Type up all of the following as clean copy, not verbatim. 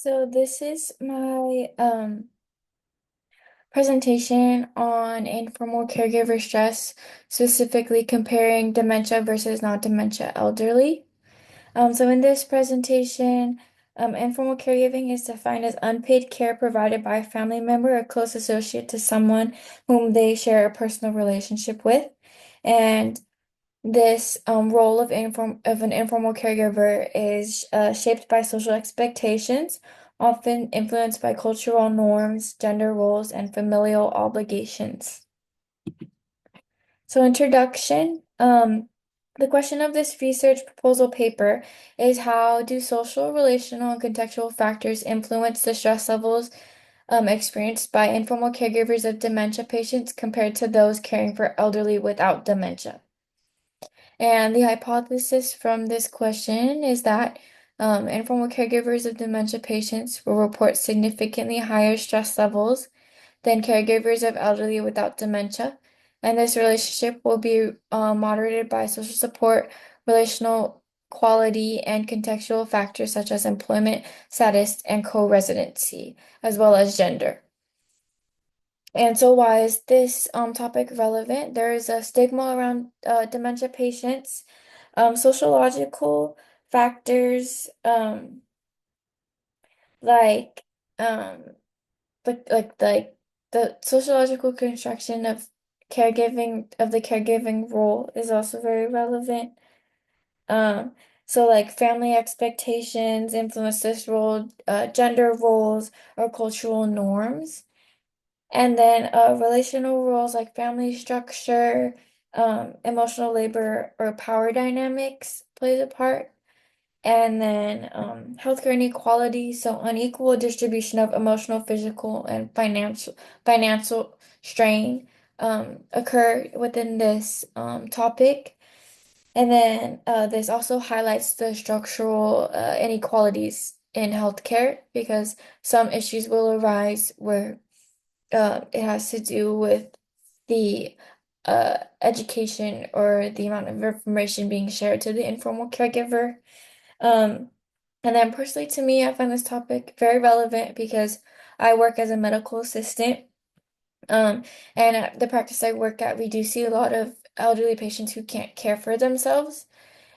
So this is my presentation on informal caregiver stress, specifically comparing dementia versus non-dementia elderly. So in this presentation, informal caregiving is defined as unpaid care provided by a family member or close associate to someone whom they share a personal relationship with. And this role of an informal caregiver is shaped by social expectations, often influenced by cultural norms, gender roles, and familial obligations. So, introduction. The question of this research proposal paper is how do social, relational, and contextual factors influence the stress levels experienced by informal caregivers of dementia patients compared to those caring for elderly without dementia? And the hypothesis from this question is that informal caregivers of dementia patients will report significantly higher stress levels than caregivers of elderly without dementia. And this relationship will be moderated by social support, relational quality, and contextual factors such as employment status and co-residency, as well as gender. And so, why is this topic relevant? There is a stigma around dementia patients, sociological factors, like um, like the sociological construction of the caregiving role is also very relevant. Um, so like family expectations influence this role, gender roles or cultural norms. And then relational roles like family structure, emotional labor or power dynamics plays a part. And then healthcare inequality, so unequal distribution of emotional, physical, and financial strain occur within this topic. And then this also highlights the structural inequalities in healthcare because some issues will arise where it has to do with the education or the amount of information being shared to the informal caregiver. Um, and then personally to me, I find this topic very relevant because I work as a medical assistant. And at the practice I work at, we do see a lot of elderly patients who can't care for themselves.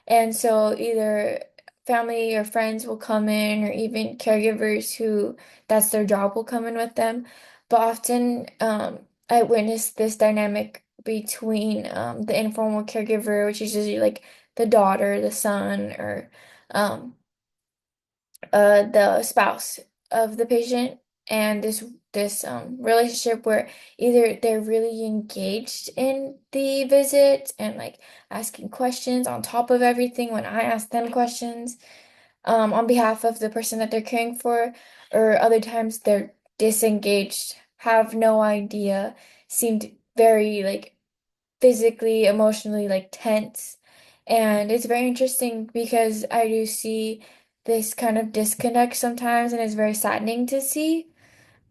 And so either family or friends will come in, or even caregivers who that's their job will come in with them. But often I witness this dynamic between the informal caregiver, which is usually like the daughter, the son, or um, the spouse of the patient, and this relationship where either they're really engaged in the visit and like asking questions on top of everything when I ask them questions on behalf of the person that they're caring for, or other times they're disengaged, have no idea, seemed very like physically, emotionally like tense. And it's very interesting because I do see this kind of disconnect sometimes, and it's very saddening to see.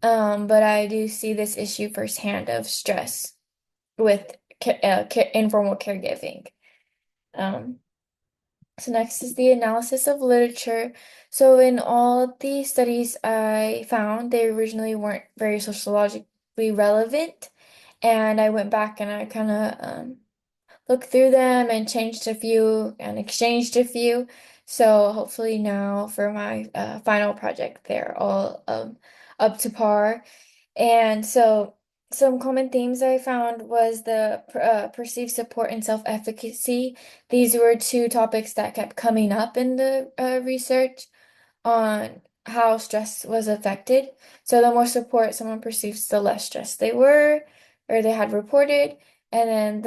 But I do see this issue firsthand of stress with informal caregiving. Um, so next is the analysis of literature. So in all the studies I found, they originally weren't very sociologically relevant. And I went back and I kind of looked through them and changed a few and exchanged a few. So hopefully now for my final project, they're all up to par. And so some common themes I found was the perceived support and self-efficacy. These were two topics that kept coming up in the research on how stress was affected. So the more support someone perceives, the less stressed they were or they had reported. And then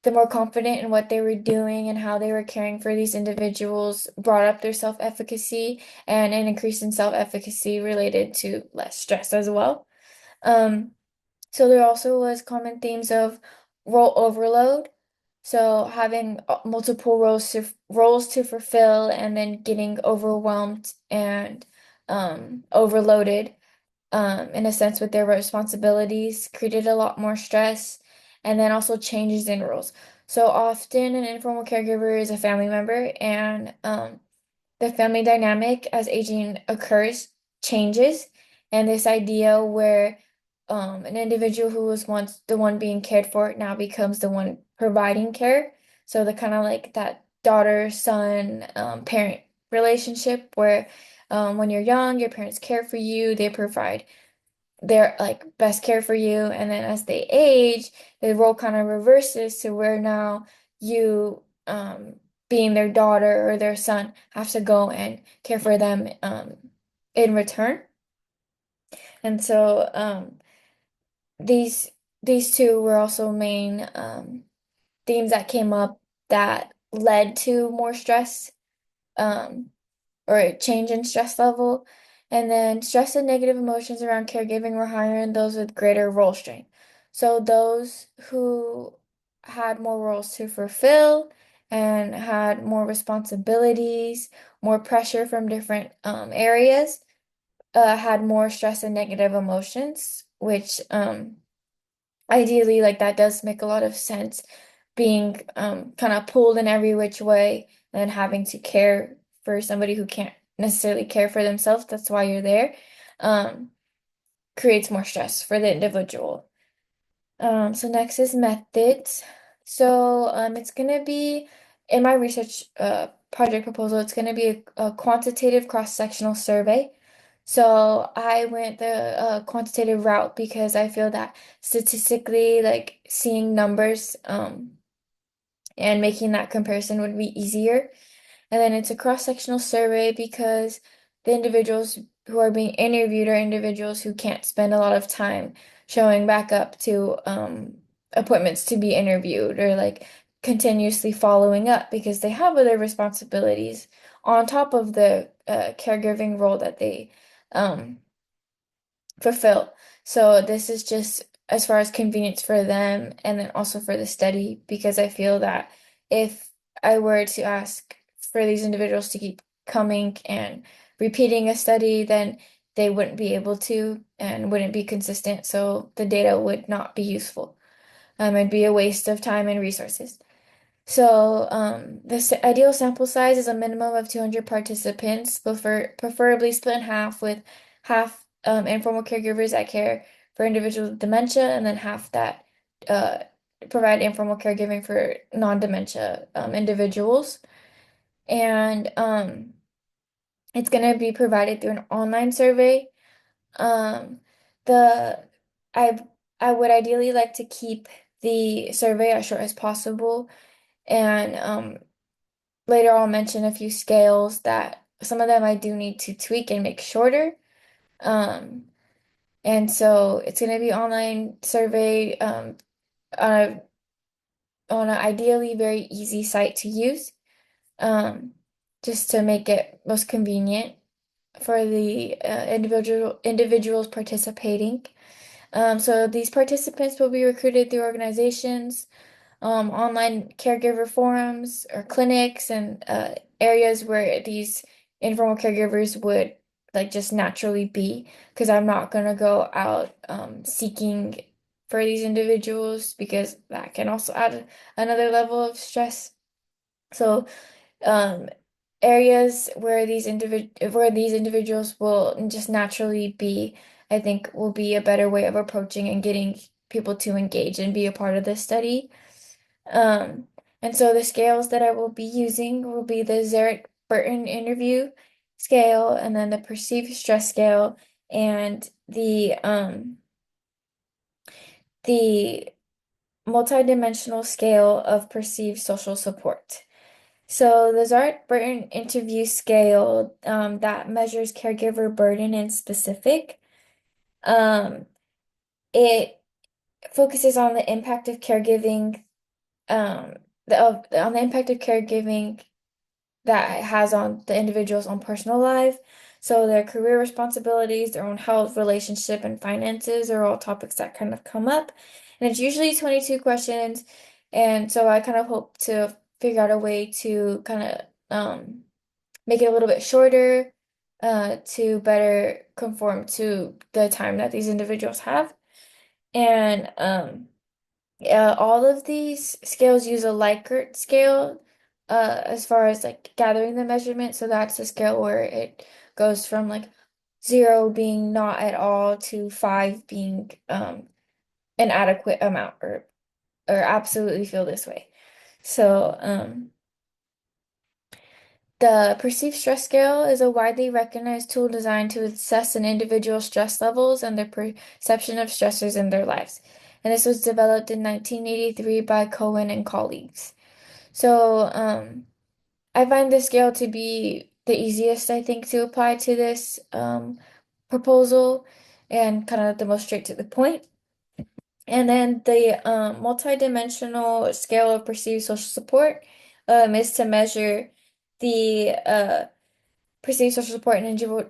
the more confident in what they were doing and how they were caring for these individuals brought up their self-efficacy, and an increase in self-efficacy related to less stress as well. Um, so there also was common themes of role overload. So having multiple roles to fulfill and then getting overwhelmed and overloaded in a sense with their responsibilities created a lot more stress, and then also changes in roles. So often an informal caregiver is a family member, and the family dynamic as aging occurs changes, and this idea where an individual who was once the one being cared for now becomes the one providing care. So the kind of like that daughter-son parent relationship where when you're young, your parents care for you, they provide their like best care for you, and then as they age, the role kind of reverses to where now you being their daughter or their son have to go and care for them in return. And so these these two were also main themes that came up that led to more stress um or a change in stress level. And then stress and negative emotions around caregiving were higher in those with greater role strain. So those who had more roles to fulfill and had more responsibilities, more pressure from different areas, had more stress and negative emotions, which ideally, like that does make a lot of sense, being kind of pulled in every which way and having to care for somebody who can't necessarily care for themselves. That's why you're there. Um, creates more stress for the individual. So next is methods. So it's gonna be in my research project proposal, it's gonna be a quantitative cross-sectional survey. So I went the quantitative route because I feel that statistically, like seeing numbers and making that comparison would be easier. And then it's a cross-sectional survey because the individuals who are being interviewed are individuals who can't spend a lot of time showing back up to appointments to be interviewed or like continuously following up because they have other responsibilities on top of the caregiving role that they um, fulfill. So this is just as far as convenience for them and then also for the study because I feel that if I were to ask for these individuals to keep coming and repeating a study, then they wouldn't be able to and wouldn't be consistent. So the data would not be useful. It'd be a waste of time and resources. So, the ideal sample size is a minimum of 200 participants, preferably split in half with half informal caregivers that care for individuals with dementia, and then half that uh, provide informal caregiving for non-dementia individuals. And it's going to be provided through an online survey. Um, the I I would ideally like to keep the survey as short as possible. And later I'll mention a few scales that some of them I do need to tweak and make shorter. Um, and so it's going to be online survey on on an ideally very easy site to use, um, just to make it most convenient for the individuals participating. So these participants will be recruited through organizations, online caregiver forums or clinics and areas where these informal caregivers would like just naturally be because I'm not gonna go out seeking for these individuals because that can also add another level of stress. So um, areas where these individuals will just naturally be, I think will be a better way of approaching and getting people to engage and be a part of this study. Um, and so the scales that I will be using will be the Zarek-Burton interview scale and then the perceived stress scale and the multidimensional scale of perceived social support. So the Zarek-Burton interview scale that measures caregiver burden in specific, um, it focuses on the impact of caregiving, on the impact of caregiving that it has on the individual's own personal life. So their career responsibilities, their own health, relationship, and finances are all topics that kind of come up. And it's usually 22 questions. And so I kind of hope to figure out a way to kind of make it a little bit shorter to better conform to the time that these individuals have. And all of these scales use a Likert scale, as far as like gathering the measurement. So that's a scale where it goes from like 0 being not at all to 5 being an adequate amount or absolutely feel this way. So the perceived stress scale is a widely recognized tool designed to assess an individual's stress levels and their perception of stressors in their lives. And this was developed in 1983 by Cohen and colleagues. So I find this scale to be the easiest, I think, to apply to this proposal and kind of the most straight to the point. And then the multidimensional scale of perceived social support is to measure the perceived social support an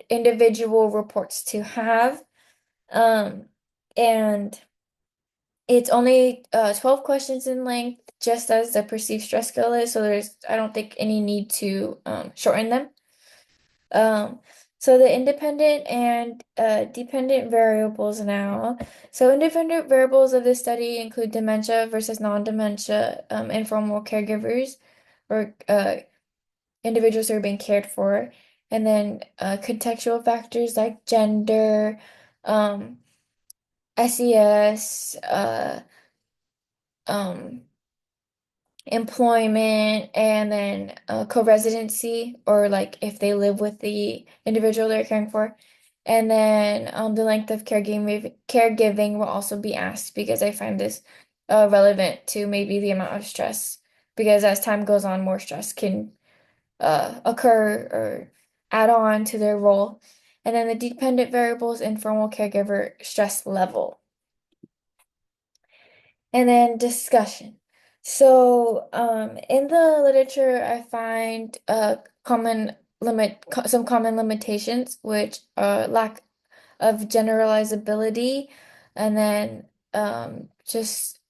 individual reports to have. Um, and it's only 12 questions in length, just as the perceived stress scale is. So I don't think, any need to shorten them. Um, so the independent and dependent variables now. So independent variables of this study include dementia versus non-dementia informal caregivers or individuals who are being cared for, and then contextual factors like gender, um, SES, um, employment, and then co-residency, or like if they live with the individual they're caring for. And then the length of caregiving will also be asked because I find this relevant to maybe the amount of stress, because as time goes on, more stress can occur or add on to their role. And then the dependent variables, informal caregiver stress level. And then discussion. So, in the literature, I find some common limitations, which are lack of generalizability, and then just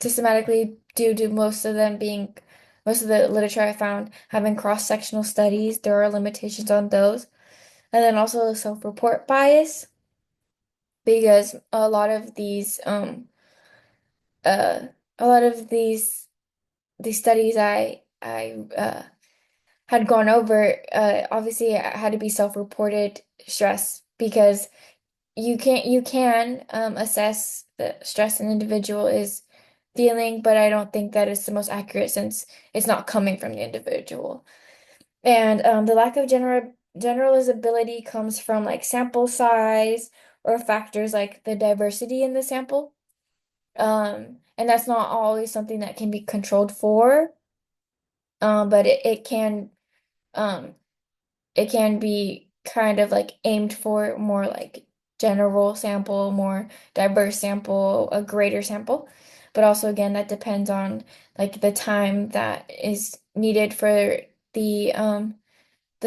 systematically due to most of the literature I found having cross-sectional studies, there are limitations on those. And then also the self-report bias, because uh a lot of these studies I had gone over obviously had to be self-reported stress, because you can assess the stress an individual is feeling, but I don't think that is the most accurate since it's not coming from the individual. And the lack of generalizability comes from like sample size or factors like the diversity in the sample. And that's not always something that can be controlled for, but um, it can be kind of like aimed for more like general sample, more diverse sample, a greater sample. But also again, that depends on like the time that is needed for the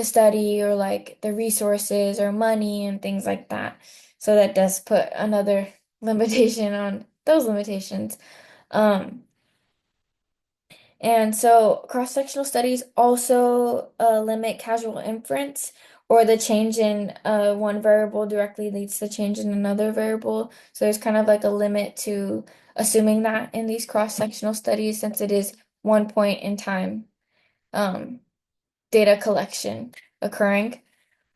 study, or like the resources or money and things like that. So that does put another limitation on those limitations. Um, and so cross-sectional studies also limit causal inference, or the change in one variable directly leads to change in another variable. So there's kind of like a limit to assuming that in these cross-sectional studies, since it is one point in time um, data collection occurring.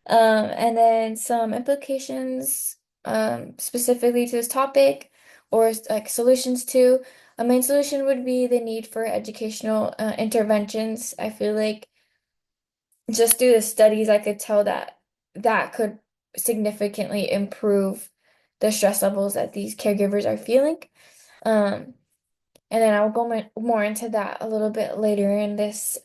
And then some implications specifically to this topic, or like solutions to. A main solution would be the need for educational interventions. I feel like just through the studies, I could tell that that could significantly improve the stress levels that these caregivers are feeling. Um, and then I'll go more into that a little bit later in this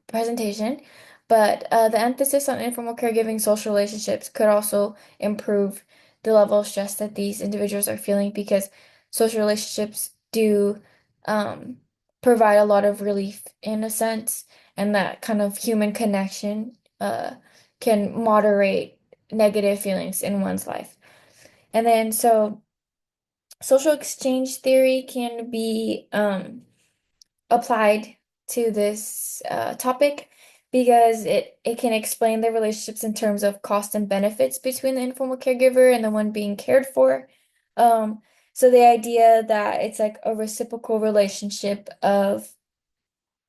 presentation, but the emphasis on informal caregiving social relationships could also improve the level of stress that these individuals are feeling, because social relationships do um, provide a lot of relief in a sense, and that kind of human connection can moderate negative feelings in one's life. And then so social exchange theory can be applied to this topic, because it can explain the relationships in terms of cost and benefits between the informal caregiver and the one being cared for. Um, So the idea that it's like a reciprocal relationship of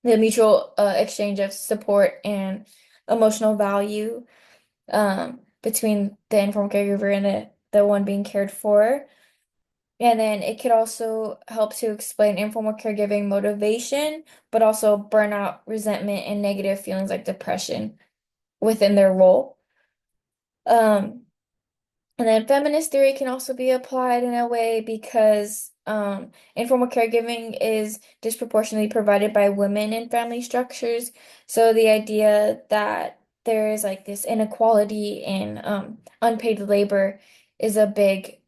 the mutual exchange of support and emotional value between the informal caregiver and the one being cared for. And then it could also help to explain informal caregiving motivation, but also burnout, resentment, and negative feelings like depression within their role. Um, And then feminist theory can also be applied in a way because informal caregiving is disproportionately provided by women in family structures. So the idea that there is like this inequality in unpaid labor is a big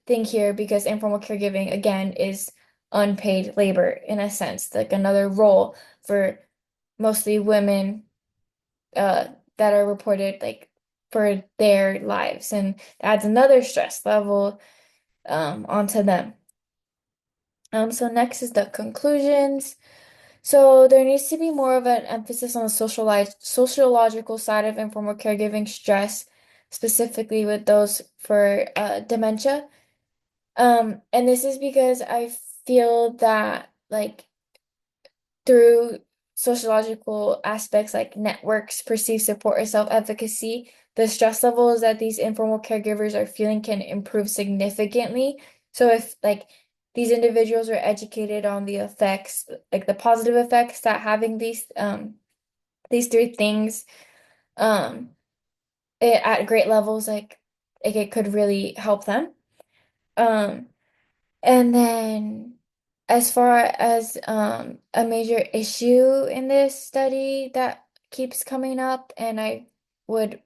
thing here because informal caregiving, again, is unpaid labor in a sense, like another role for mostly women uh that are reported like for their lives and adds another stress level onto them. So next is the conclusions. So there needs to be more of an emphasis on the sociological side of informal caregiving stress, specifically with those for dementia. And this is because I feel that like through sociological aspects like networks, perceived support, or self-efficacy, the stress levels that these informal caregivers are feeling can improve significantly. So if like these individuals are educated on the effects, like the positive effects that having these three things um at great levels, like it could really help them. Um And then as far as a major issue in this study that keeps coming up, and I would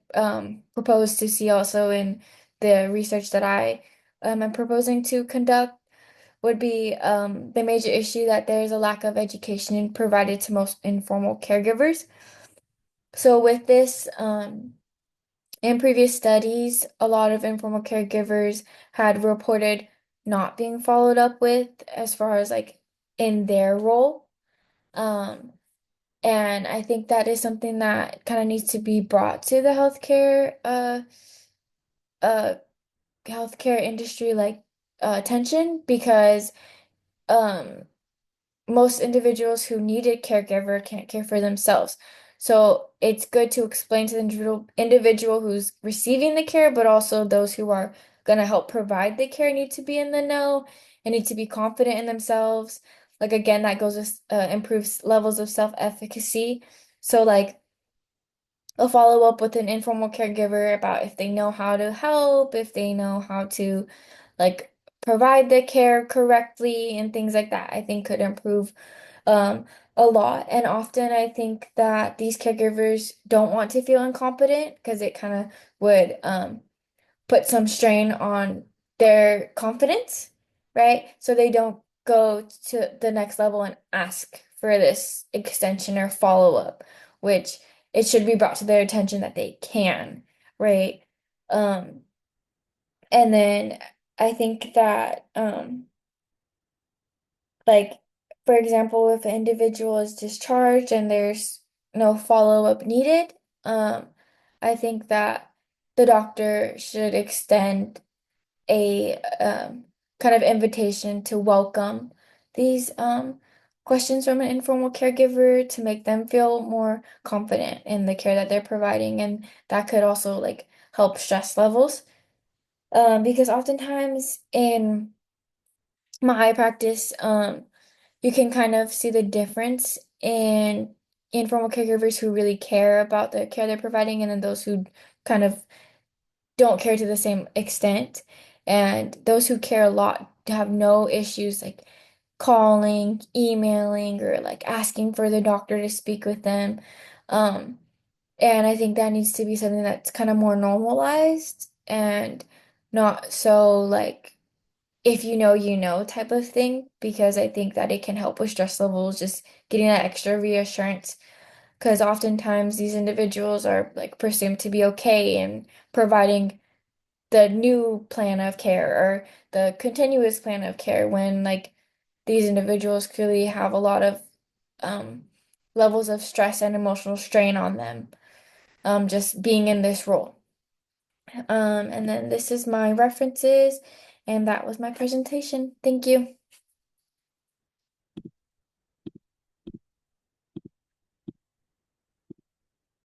propose to see also in the research that I am proposing to conduct, would be the major issue that there is a lack of education provided to most informal caregivers. So with this, in previous studies, a lot of informal caregivers had reported not being followed up with as far as like in their role. Um, and I think that is something that kind of needs to be brought to the uh healthcare industry like attention because um most individuals who need a caregiver can't care for themselves. So it's good to explain to the individual who's receiving the care, but also those who are going to help provide the care need to be in the know and need to be confident in themselves. Like again, that goes with improves levels of self-efficacy. So like a follow up with an informal caregiver about if they know how to help, if they know how to like provide the care correctly and things like that, I think could improve um a lot. And often I think that these caregivers don't want to feel incompetent because it kind of would put some strain on their confidence, right? So they don't go to the next level and ask for this extension or follow-up, which it should be brought to their attention that they can, right? Um, and then I think that like for example, if an individual is discharged and there's no follow-up needed, I think that the doctor should extend a kind of invitation to welcome these questions from an informal caregiver to make them feel more confident in the care that they're providing. And that could also like help stress levels. Because oftentimes in my practice, you can kind of see the difference in informal caregivers who really care about the care they're providing and then those who kind of don't care to the same extent. And those who care a lot have no issues like calling, emailing, or like asking for the doctor to speak with them. Um, and I think that needs to be something that's kind of more normalized and not so like if you know, you know type of thing, because I think that it can help with stress levels, just getting that extra reassurance. Because oftentimes these individuals are like presumed to be okay and providing the new plan of care or the continuous plan of care when like these individuals clearly have a lot of um, levels of stress and emotional strain on them just being in this role. And then this is my references And that was my presentation. Thank you.